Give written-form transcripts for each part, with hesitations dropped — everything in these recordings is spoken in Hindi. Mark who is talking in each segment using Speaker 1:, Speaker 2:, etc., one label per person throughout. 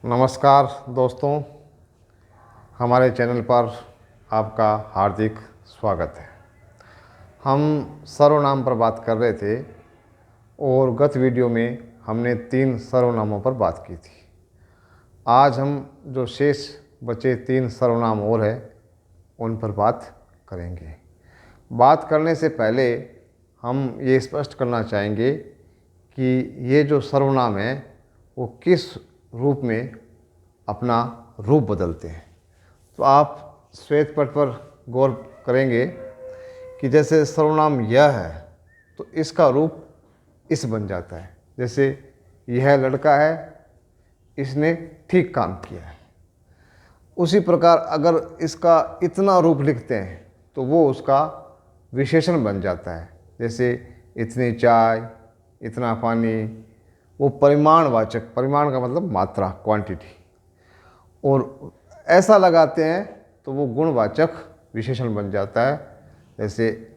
Speaker 1: नमस्कार दोस्तों, हमारे चैनल पर आपका हार्दिक स्वागत है। हम सर्वनाम पर बात कर रहे थे और गत वीडियो में हमने 3 सर्वनामों पर बात की थी। आज हम जो शेष बचे 3 सर्वनाम और है उन पर बात करेंगे। बात करने से पहले हम ये स्पष्ट करना चाहेंगे कि ये जो सर्वनाम है वो किस रूप में अपना रूप बदलते हैं। तो आप श्वेत पट पर गौर करेंगे कि जैसे सर्वनाम यह है तो इसका रूप इस बन जाता है। जैसे यह लड़का है, इसने ठीक काम किया है। उसी प्रकार अगर इसका इतना रूप लिखते हैं तो वो उसका विशेषण बन जाता है। जैसे इतनी चाय, इतना पानी, वो परिमाणवाचक, परिमाण का मतलब मात्रा, क्वांटिटी। और ऐसा लगाते हैं तो वो गुणवाचक विशेषण बन जाता है। जैसे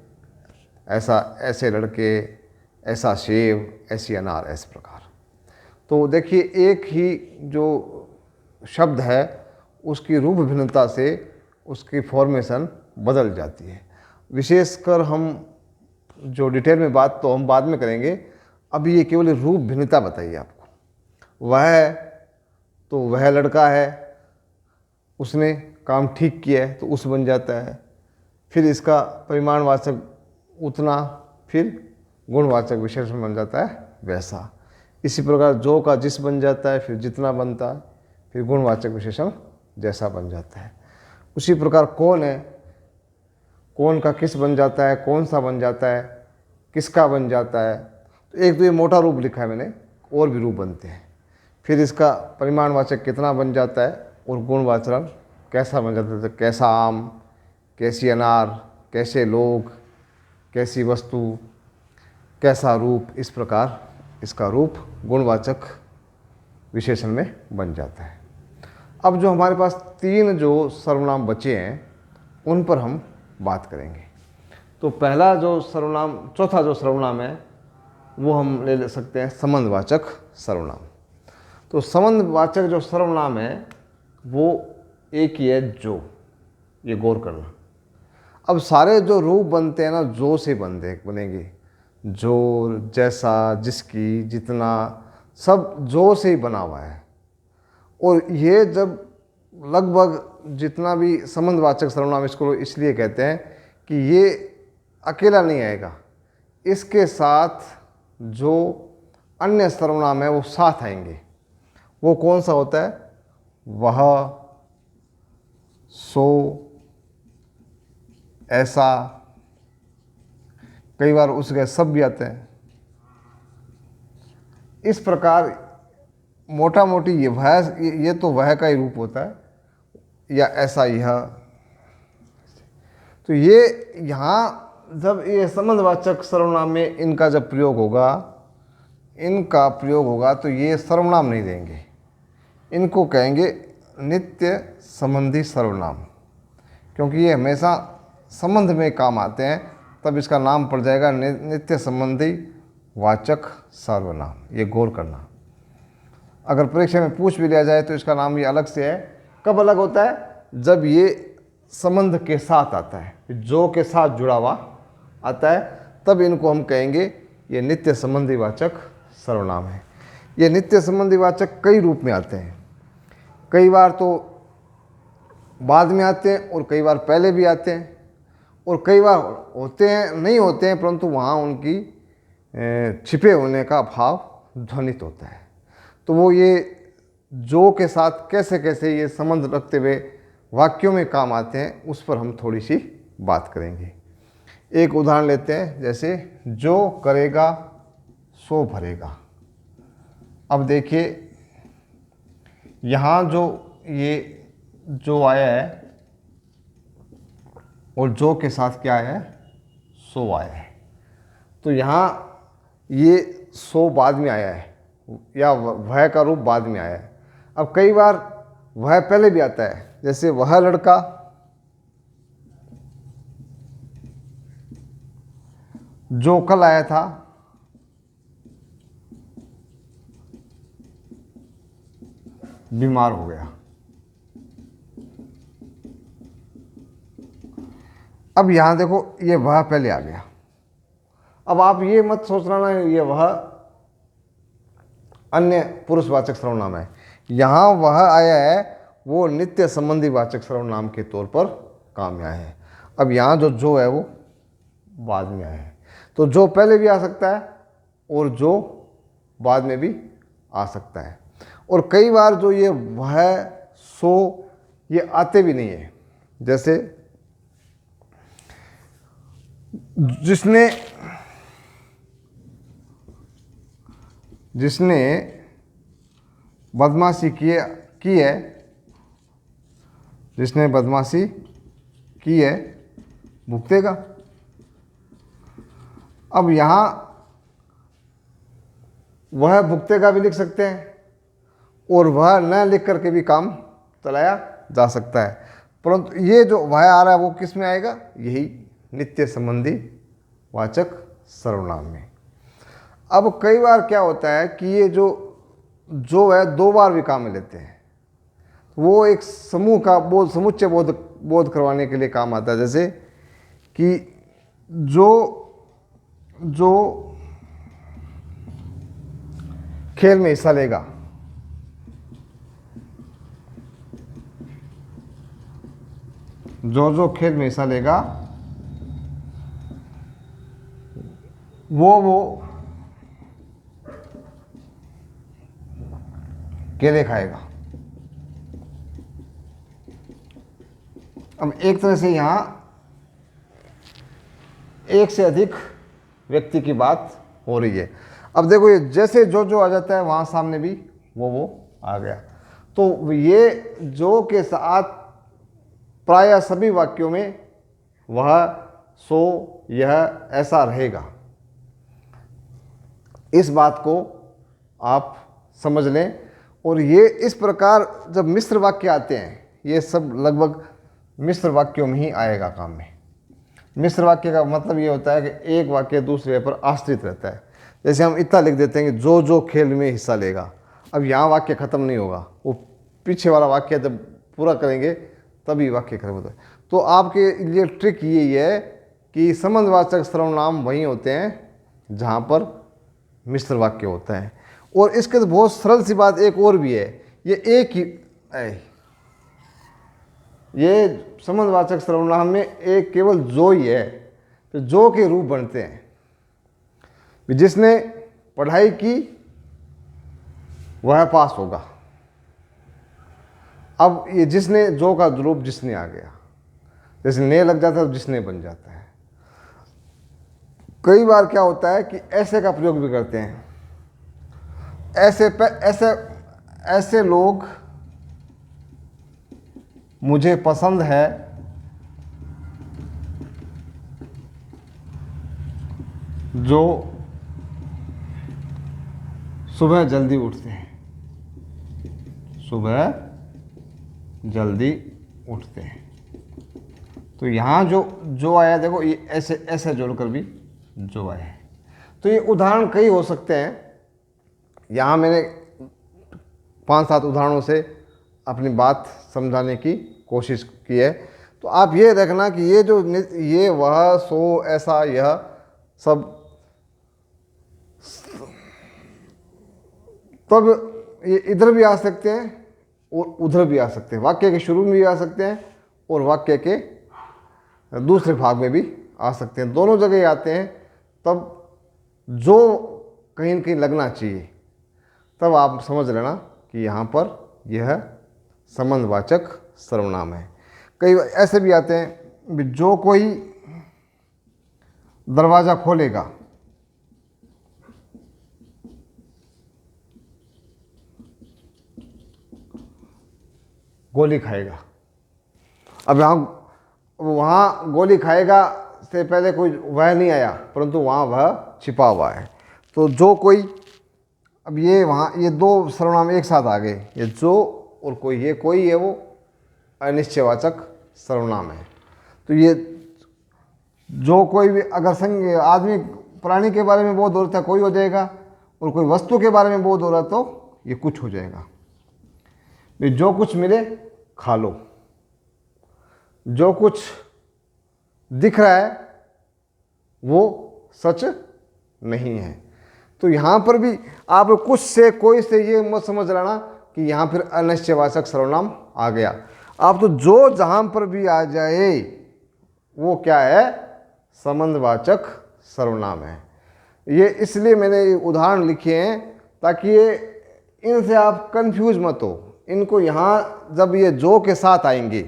Speaker 1: ऐसा, ऐसे लड़के, ऐसा सेब, ऐसी अनार, इस प्रकार। तो देखिए, एक ही जो शब्द है उसकी रूप भिन्नता से उसकी फॉर्मेशन बदल जाती है। विशेषकर हम जो डिटेल में बात तो हम बाद में करेंगे, अभी ये केवल रूप भिन्नता बताइए आपको। वह है तो वह लड़का है, उसने काम ठीक किया है तो उस बन जाता है। फिर इसका परिमाणवाचक उतना, फिर गुणवाचक विशेषण बन जाता है वैसा। इसी प्रकार जो का जिस बन जाता है, फिर जितना बनता है, फिर गुणवाचक विशेषण जैसा बन जाता है। उसी प्रकार कौन है, कौन का किस बन जाता है, कौन सा बन जाता है, किसका बन जाता है। तो एक तो ये मोटा रूप लिखा है मैंने, और भी रूप बनते हैं। फिर इसका परिमाणवाचक कितना बन जाता है और गुणवाचक कैसा बन जाता है। तो कैसा आम, कैसी अनार, कैसे लोग, कैसी वस्तु, कैसा रूप, इस प्रकार इसका रूप गुणवाचक विशेषण में बन जाता है। अब जो हमारे पास 3 जो सर्वनाम बचे हैं उन पर हम बात करेंगे। तो पहला जो सर्वनाम, चौथा जो सर्वनाम है वो हम ले सकते हैं संबंधवाचक सर्वनाम। तो संबंधवाचक जो सर्वनाम है वो एक ही है, जो। ये गौर करना। अब सारे जो रूप बनते हैं ना, जो से बनेंगे। जो, जैसा, जिसकी, जितना, सब जो से ही बना हुआ है। और ये जब लगभग जितना भी संबंधवाचक सर्वनाम, इसको इसलिए कहते हैं कि ये अकेला नहीं आएगा, इसके साथ जो अन्य सर्वनाम है वो साथ आएंगे। वो कौन सा होता है? वह, सो, ऐसा, कई बार उसके सब भी आते हैं। इस प्रकार मोटा मोटी ये तो वह का ही रूप होता है, या ऐसा यह। तो ये यहाँ जब ये संबंधवाचक सर्वनाम में इनका जब प्रयोग होगा तो ये सर्वनाम नहीं देंगे, इनको कहेंगे नित्य संबंधी सर्वनाम। क्योंकि ये हमेशा संबंध में काम आते हैं, तब इसका नाम पड़ जाएगा नित्य संबंधी वाचक सर्वनाम। ये गौर करना। अगर परीक्षा में पूछ भी लिया जाए तो इसका नाम ये अलग से है। कब अलग होता है? जब ये संबंध के साथ आता है, जो के साथ जुड़ा हुआ आता है, तब इनको हम कहेंगे ये नित्य संबंधी वाचक सर्वनाम है। ये नित्य संबंधी वाचक कई रूप में आते हैं। कई बार तो बाद में आते हैं और कई बार पहले भी आते हैं, और कई बार होते हैं, नहीं होते हैं, परंतु वहाँ उनकी छिपे होने का भाव ध्वनित होता है। तो वो ये जो के साथ कैसे कैसे ये संबंध रखते हुए वाक्यों में काम आते हैं, उस पर हम थोड़ी सी बात करेंगे। एक उदाहरण लेते हैं, जैसे जो करेगा सो भरेगा। अब देखिए, यहाँ जो ये जो आया है और जो के साथ क्या आया है? सो आया है। तो यहाँ ये सो बाद में आया है, या वह का रूप बाद में आया है। अब कई बार वह पहले भी आता है, जैसे वह लड़का, जो कल आया था, बीमार हो गया। अब यहाँ देखो ये वह पहले आ गया। अब आप ये मत सोचना ना ये वह अन्य पुरुषवाचक सर्वनाम है। यहाँ वह आया है वो नित्य संबंधी वाचक सर्वनाम के तौर पर काम में आया है। अब यहाँ जो है वो बाद में आया है। तो जो पहले भी आ सकता है और जो बाद में भी आ सकता है। और कई बार जो ये वह सो ये आते भी नहीं है। जैसे जिसने बदमाशी की है, जिसने बदमाशी की है भुगतेगा। अब यहाँ वह भुगतेगा भी लिख सकते हैं और वह न लिख करके भी काम चलाया जा सकता है। परंतु ये जो वह आ रहा है वो किस में आएगा? यही नित्य संबंधी वाचक सर्वनाम में। अब कई बार क्या होता है कि ये जो है दो बार भी काम में लेते हैं। वो एक समूह का समुच्चय बोध करवाने के लिए काम आता है। जैसे कि जो खेल में हिस्सा लेगा, जो खेल में हिस्सा लेगा वो केले खाएगा। अब एक तरह से यहाँ एक से अधिक व्यक्ति की बात हो रही है। अब देखो ये जैसे जो आ जाता है वहाँ सामने भी वो आ गया। तो ये जो के साथ प्रायः सभी वाक्यों में वह सो यह ऐसा रहेगा। इस बात को आप समझ लें। और ये इस प्रकार जब मिश्र वाक्य आते हैं, ये सब लगभग मिश्र वाक्यों में ही आएगा काम में। मिश्र वाक्य का मतलब ये होता है कि एक वाक्य दूसरे पर आश्रित रहता है। जैसे हम इतना लिख देते हैं कि जो खेल में हिस्सा लेगा। अब यहाँ वाक्य ख़त्म नहीं होगा, वो पीछे वाला वाक्य जब पूरा करेंगे तभी वाक्य खत्म होता है। तो आपके लिए ट्रिक यही है कि संबंधवाचक सर्वनाम वहीं होते हैं जहाँ पर मिश्र वाक्य होता है। और इसके तो बहुत सरल सी बात एक और भी है, ये एक ही ये संबंधवाचक सर्वनाम में एक केवल जो ही है, तो जो के रूप बनते हैं। जिसने पढ़ाई की वह पास होगा। अब ये जिसने जो का रूप जिसने आ गया, जैसे ने लग जाता है तो जिसने बन जाता है। कई बार क्या होता है कि ऐसे का प्रयोग भी करते हैं। ऐसे लोग मुझे पसंद है जो सुबह जल्दी उठते हैं। सुबह जल्दी उठते हैं। तो यहाँ जो आया देखो, ये ऐसे जोड़कर भी जो आया है। तो ये उदाहरण कई हो सकते हैं। यहाँ मैंने 5-7 उदाहरणों से अपनी बात समझाने की कोशिश की है। तो आप ये देखना कि ये वह सो ऐसा यह सब तब ये इधर भी आ सकते हैं और उधर भी आ सकते हैं। वाक्य के शुरू में भी आ सकते हैं और वाक्य के दूसरे भाग में भी आ सकते हैं। दोनों जगह ही आते हैं। तब जो कहीं न कहीं लगना चाहिए, तब आप समझ लेना कि यहाँ पर यह संबंधवाचक सर्वनाम है। कई ऐसे भी आते हैं, जो कोई दरवाज़ा खोलेगा गोली खाएगा। अब वहाँ गोली खाएगा से पहले कोई वह नहीं आया, परंतु वहाँ वह छिपा हुआ है। तो जो कोई, अब ये दो सर्वनाम एक साथ आ गए, ये जो और कोई, ये कोई है वो अनिश्चयवाचक सर्वनाम है। तो ये जो कोई भी अगर आदमी प्राणी के बारे में बोध हो रहा है कोई हो जाएगा, और कोई वस्तु के बारे में बोध हो रहा है तो ये कुछ हो जाएगा। भी जो कुछ मिले खा लो, जो कुछ दिख रहा है वो सच नहीं है। तो यहाँ पर भी आप कुछ से कोई से ये मत समझ लेना कि यहाँ फिर अनिश्चयवाचक सर्वनाम आ गया। आप तो जो जहाँ पर भी आ जाए वो क्या है, संबंधवाचक सर्वनाम है। ये इसलिए मैंने उदाहरण लिखे हैं ताकि ये इनसे आप कंफ्यूज मत हो। इनको यहाँ जब ये जो के साथ आएंगे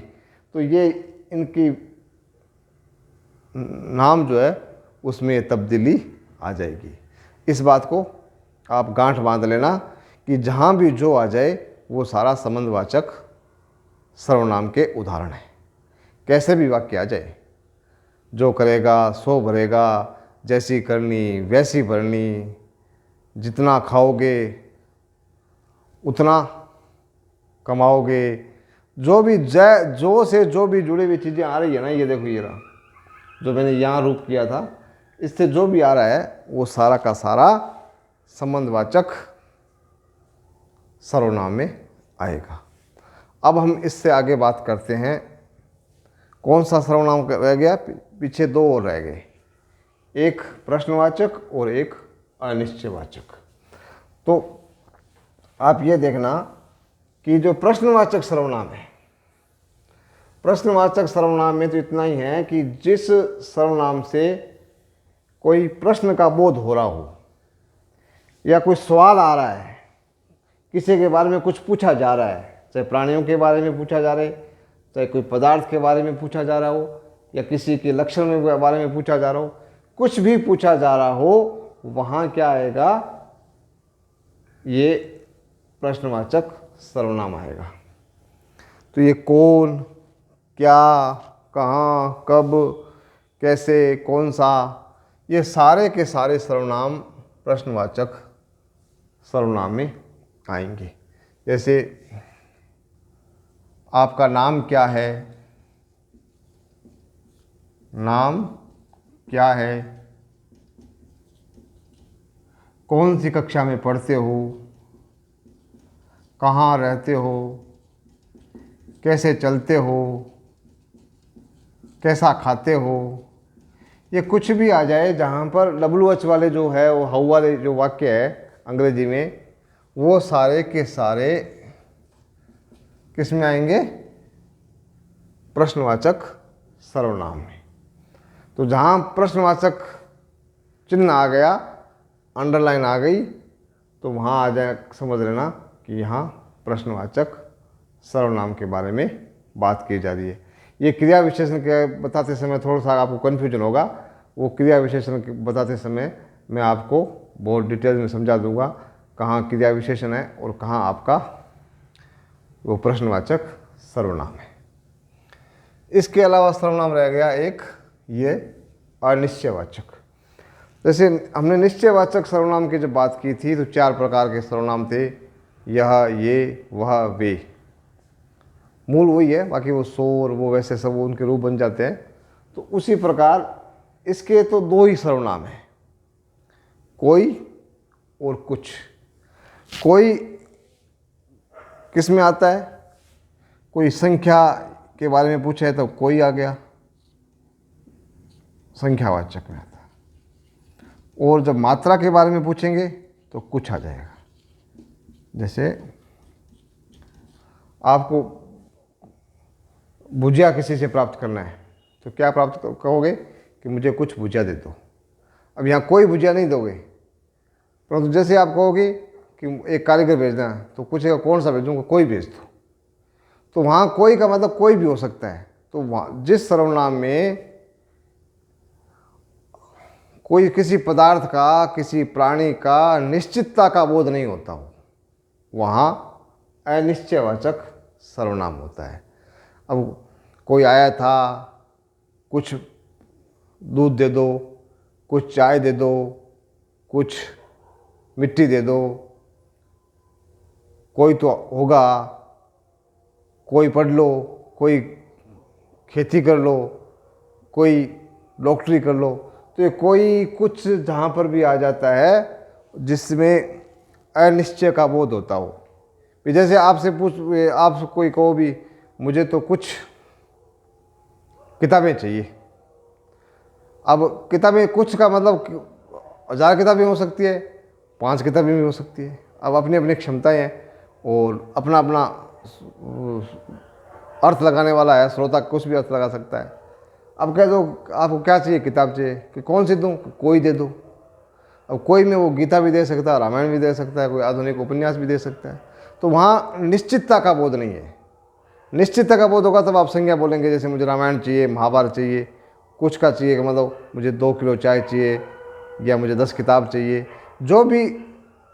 Speaker 1: तो ये इनकी नाम जो है उसमें तब्दीली आ जाएगी। इस बात को आप गांठ बांध लेना कि जहाँ भी जो आ जाए वो सारा संबंधवाचक सर्वनाम के उदाहरण है। कैसे भी वाक्य आ जाए, जो करेगा सो भरेगा, जैसी करनी वैसी भरनी, जितना खाओगे उतना कमाओगे, जो भी जो से जो भी जुड़ी हुई चीज़ें आ रही है ना, ये देखो ये रहा जो मैंने यहाँ रूप किया था, इससे जो भी आ रहा है वो सारा का सारा संबंधवाचक सर्वनाम में आएगा। अब हम इससे आगे बात करते हैं। कौन सा सर्वनाम रह गया, पीछे दो और रह गए, एक प्रश्नवाचक और एक अनिश्चयवाचक। तो आप ये देखना कि जो प्रश्नवाचक सर्वनाम है, प्रश्नवाचक सर्वनाम में तो इतना ही है कि जिस सर्वनाम से कोई प्रश्न का बोध हो रहा हो या कोई सवाल आ रहा है, किसी के बारे में कुछ पूछा जा रहा है, चाहे प्राणियों के बारे में पूछा जा रहा है, चाहे कोई पदार्थ के बारे में पूछा जा रहा हो या किसी के लक्षण के बारे में पूछा जा रहा हो, कुछ भी पूछा जा रहा हो, वहाँ क्या आएगा, ये प्रश्नवाचक सर्वनाम आएगा। तो ये कौन, क्या, कहाँ, कब, कैसे, कौन सा, ये सारे के सारे सर्वनाम प्रश्नवाचक सर्वनाम में आएंगे। जैसे आपका नाम क्या है, नाम क्या है, कौन सी कक्षा में पढ़ते हो, कहाँ रहते हो, कैसे चलते हो, कैसा खाते हो, ये कुछ भी आ जाए जहाँ पर WH वाले जो है वो हाउ वाले जो वाक्य है अंग्रेजी में, वो सारे के सारे किस में आएंगे, प्रश्नवाचक सर्वनाम में। तो जहाँ प्रश्नवाचक चिन्ह आ गया, अंडरलाइन आ गई, तो वहाँ आ जाए, समझ लेना कि यहाँ प्रश्नवाचक सर्वनाम के बारे में बात की जा रही है। ये क्रिया विशेषण के बताते समय थोड़ा सा आपको कन्फ्यूजन होगा, वो क्रिया विशेषण बताते समय मैं आपको बहुत डिटेल में समझा दूंगा कहाँ क्रिया विशेषण है और कहाँ आपका वो प्रश्नवाचक सर्वनाम है। इसके अलावा सर्वनाम रह गया एक ये अनिश्चयवाचक। जैसे हमने निश्चयवाचक सर्वनाम की जब बात की थी तो 4 प्रकार के सर्वनाम थे, यह, ये, वह, वे। मूल वही है, बाकी वो शोर वो वैसे सब उनके रूप बन जाते हैं। तो उसी प्रकार इसके तो 2 ही सर्वनाम हैं, कोई और कुछ। कोई किस में आता है, कोई संख्या के बारे में पूछे तो कोई आ गया, संख्यावाचक में आता है। और जब मात्रा के बारे में पूछेंगे तो कुछ आ जाएगा। जैसे आपको भुजिया किसी से प्राप्त करना है तो क्या प्राप्त कहोगे कि मुझे कुछ भुजिया दे दो। अब यहाँ कोई भुजिया नहीं दोगे, परंतु जैसे आप कहोगे कि एक कारीगर भेजना है तो पूछेगा कौन सा भेजूँगा, कोई भेज दो। तो वहाँ कोई का मतलब कोई भी हो सकता है। तो वहाँ जिस सर्वनाम में कोई किसी पदार्थ का, किसी प्राणी का निश्चितता का बोध नहीं होता हो, वहाँ अनिश्चयवाचक सर्वनाम होता है। अब कोई आया था, कुछ दूध दे दो, कुछ चाय दे दो, कुछ मिट्टी दे दो, कोई तो होगा, कोई पढ़ लो, कोई खेती कर लो, कोई डॉक्टरी कर लो। तो ये कोई कुछ जहाँ पर भी आ जाता है जिसमें अनिश्चय का बोध होता हो, जैसे आपसे आप कोई कहो भी मुझे तो कुछ किताबें चाहिए। अब किताबें कुछ का मतलब 1000 किताबें हो सकती है, 5 किताबें भी हो सकती है। अब अपनी अपनी क्षमताएं हैं और अपना अपना अर्थ लगाने वाला है, श्रोता कुछ भी अर्थ लगा सकता है। अब कह दो आपको क्या चाहिए, किताब चाहिए, कि कौन सी दूँ, कोई दे दो। अब कोई में वो गीता भी दे सकता है, रामायण भी दे सकता है, कोई आधुनिक उपन्यास भी दे सकता है। तो वहाँ निश्चितता का बोध नहीं है। निश्चितता का बोध होगा तब आप संज्ञा बोलेंगे, जैसे मुझे रामायण चाहिए, महाभारत चाहिए, कुछ का चाहिए, मतलब मुझे 2 किलो चाय चाहिए या मुझे 10 किताब चाहिए। जो भी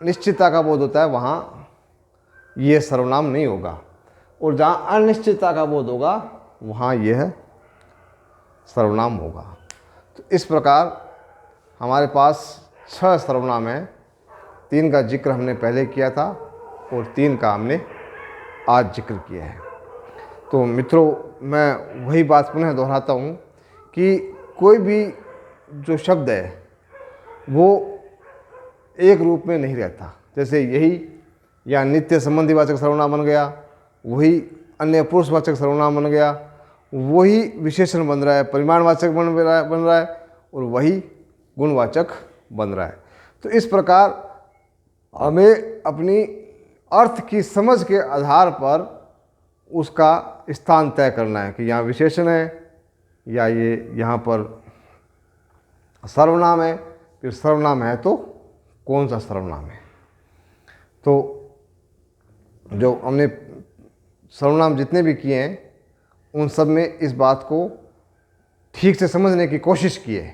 Speaker 1: निश्चितता का बोध होता है वहाँ ये सर्वनाम नहीं होगा, और जहाँ अनिश्चितता का बोध होगा वहाँ यह सर्वनाम होगा। तो इस प्रकार हमारे पास 6 सर्वनाम हैं। 3 का जिक्र हमने पहले किया था और 3 का हमने आज जिक्र किया है। तो मित्रों, मैं वही बात पुनः दोहराता हूँ कि कोई भी जो शब्द है वो एक रूप में नहीं रहता। जैसे यही या नित्य संबंधी वाचक सर्वनाम बन गया, वही अन्य पुरुषवाचक सर्वनाम बन गया, वही विशेषण बन रहा है, परिमाणवाचक बन रहा है, और वही गुणवाचक बन रहा है। तो इस प्रकार हमें अपनी अर्थ की समझ के आधार पर उसका स्थान तय करना है कि यहाँ विशेषण है या ये यहाँ पर सर्वनाम है। फिर सर्वनाम है तो कौन सा सर्वनाम है। तो जो हमने सर्वनाम जितने भी किए हैं उन सब में इस बात को ठीक से समझने की कोशिश की है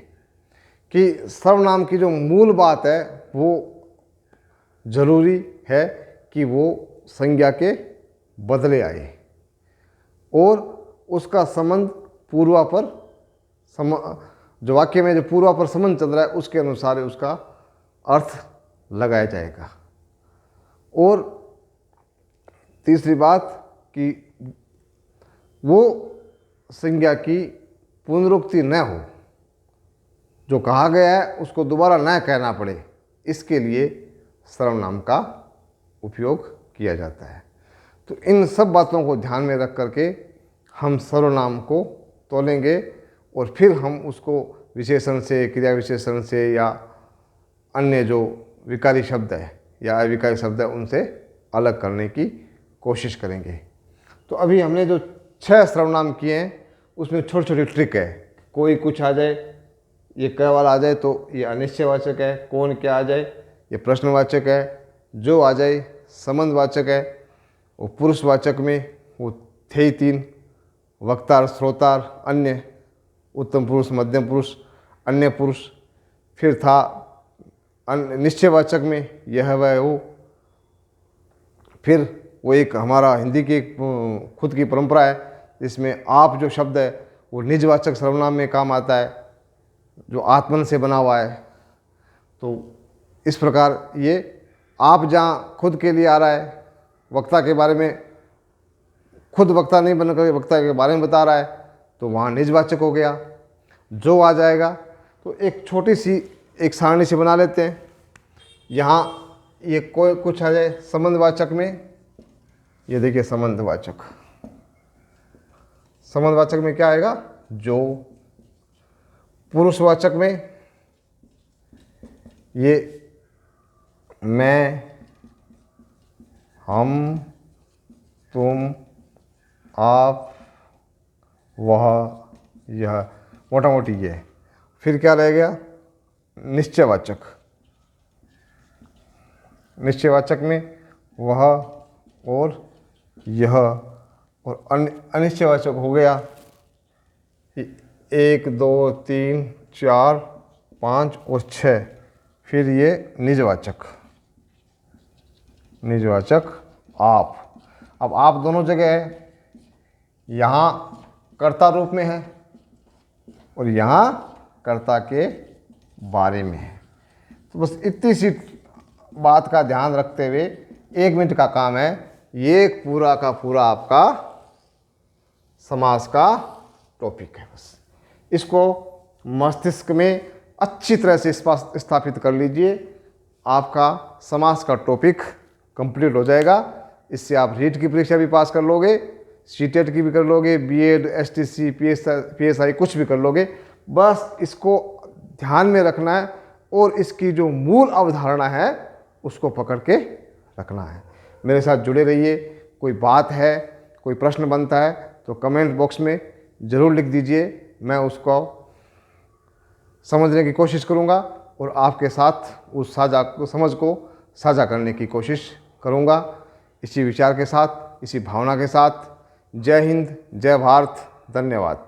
Speaker 1: कि सर्वनाम की जो मूल बात है वो जरूरी है कि वो संज्ञा के बदले आए और उसका संबंध पूर्वापर जो वाक्य में जो पूर्वापर संबंध चल रहा है उसके अनुसार उसका अर्थ लगाया जाएगा। और तीसरी बात कि वो संज्ञा की पुनरुक्ति न हो, जो कहा गया है उसको दोबारा न कहना पड़े, इसके लिए सर्वनाम का उपयोग किया जाता है। तो इन सब बातों को ध्यान में रख करके हम सर्वनाम को तोलेंगे और फिर हम उसको विशेषण से, क्रिया विशेषण से या अन्य जो विकारी शब्द है या अविकारी शब्द है उनसे अलग करने की कोशिश करेंगे। तो अभी हमने जो 6 सर्वनाम किए हैं उसमें छोटी छोटी ट्रिक है। कोई कुछ आ जाए, ये क वाला आ जाए तो ये अनिश्चयवाचक है, कौन क्या आ जाए ये प्रश्नवाचक है, जो आ जाए संबंधवाचक है, वो पुरुषवाचक में वो थे ही 3, वक्तार, श्रोतार, अन्य, उत्तम पुरुष, मध्यम पुरुष, अन्य पुरुष। फिर था निश्चयवाचक में यह वह वो। फिर वो एक हमारा हिंदी की खुद की परंपरा है जिसमें आप जो शब्द है वो निजवाचक सर्वनाम में काम आता है, जो आत्मन से बना हुआ है। तो इस प्रकार ये आप जहाँ खुद के लिए आ रहा है, वक्ता के बारे में, खुद वक्ता नहीं बनकर वक्ता के बारे में बता रहा है, तो वहाँ निजवाचक हो गया। जो आ जाएगा तो एक छोटी सी एक सारणी से बना लेते हैं। यहाँ ये कोई कुछ आ जाए संबंधवाचक में, ये देखिए संबंधवाचक। संबंधवाचक में क्या आएगा, जो। पुरुषवाचक में ये मैं, हम, तुम, आप, वह, यह, मोटा मोटी ये। फिर क्या रह गया, निश्चयवाचक। निश्चयवाचक में वह और यह, और अनिश्चयवाचक हो गया 1 2 3 4 5 और 6। फिर ये निजवाचक। निजवाचक आप। अब आप दोनों जगह है, यहाँ कर्ता रूप में है और यहाँ कर्ता के बारे में है। तो बस इतनी सी बात का ध्यान रखते हुए 1 मिनट का काम है, ये पूरा का पूरा आपका समास का टॉपिक है। बस इसको मस्तिष्क में अच्छी तरह से स्थापित कर लीजिए, आपका समास का टॉपिक कंप्लीट हो जाएगा। इससे आप रीट की परीक्षा भी पास कर लोगे, सीटेट की भी कर लोगे, बीएड, एसटीसी, पीएसआई कुछ भी कर लोगे। बस इसको ध्यान में रखना है और इसकी जो मूल अवधारणा है उसको पकड़ के रखना है। मेरे साथ जुड़े रहिए। कोई बात है, कोई प्रश्न बनता है तो कमेंट बॉक्स में ज़रूर लिख दीजिए, मैं उसको समझने की कोशिश करूँगा और आपके साथ उस समझ को साझा करने की कोशिश करूँगा। इसी विचार के साथ, इसी भावना के साथ, जय हिंद, जय भारत, धन्यवाद।